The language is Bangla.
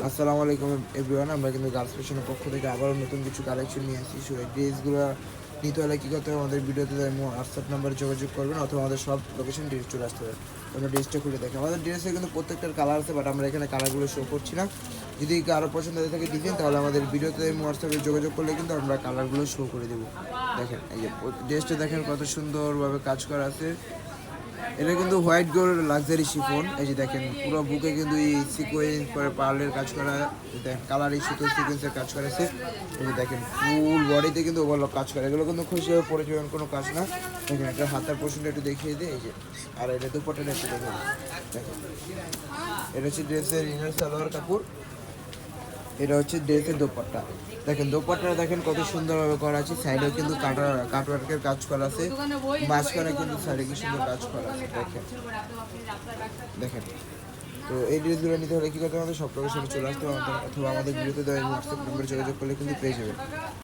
আসসালামু আলাইকুম এভরিওয়ান। আমরা কিন্তু গার্লস ফ্যাশনের পক্ষ থেকে আবারও নতুন কিছু কালেকশন নিয়ে আসছি। সো এই ড্রেসগুলো নিতে হলে কী করতে হবে, আমাদের ভিডিওতে হোয়াটসঅ্যাপ নাম্বারে যোগাযোগ করবেন অথবা আমাদের সব লোকেশন ড্রেস চলে আসতে হবে। আমরা ড্রেসটা খুলে দেখি। আমাদের ড্রেসে কিন্তু প্রত্যেকটার কালার আছে, বাট আমরা এখানে কালারগুলো শো করছি না। যদি কারো পছন্দ হয়ে থাকে ডিজাইন, তাহলে আমাদের ভিডিওতে হোয়াটসঅ্যাপে যোগাযোগ করলে কিন্তু আমরা কালারগুলো শো করে দেবো। দেখেন এই যে ড্রেসটা দেখেন কত সুন্দরভাবে কাজ করা আছে। এটা কিন্তু হোয়াইট গোল্ড লাক্সারি শিফন। এই যে দেখেন পুরো বুকে কিন্তু এই সিকোয়েন্স করে পার্লের কাজ করা, দেখেন কালার এই সুতো সিকোয়েন্সের কাজ করেছে। এই যে দেখেন ফুল বডিতে কিন্তু ওভারলক কাজ করে। এগুলো কিন্তু খুশি হয়ে পরে যাবেন, কোনো কাজ না। দেখেন একটা হাতার পোর্শনটা একটু দেখিয়ে দিই। এই যে আর এটা দুপাট্টাটা একটু দেখে দিই। দেখেন এটা হচ্ছে ড্রেসের ইনার সালোয়ার কাপড়, এটা হচ্ছে ড্রেসের দোপাট্টা। দেখেন দোপাট্টা দেখেন কত সুন্দরভাবে করা আছে। সাইডেও কিন্তু কাটওয়ার্কের কাজ করা আছে, মাঝখানে কিন্তু সাইডে কি সুন্দর কাজ করা আছে। দেখেন দেখেন তো এই ড্রেসগুলো নিতে হলে কী করতে হবে, আমাদের সব লোকেশনে চলে আসতে হবে অথবা আমাদের ভিডিওতে দেওয়া হোয়াটসঅ্যাপ নম্বরে যোগাযোগ করলে কিন্তু পেয়ে যাবেন।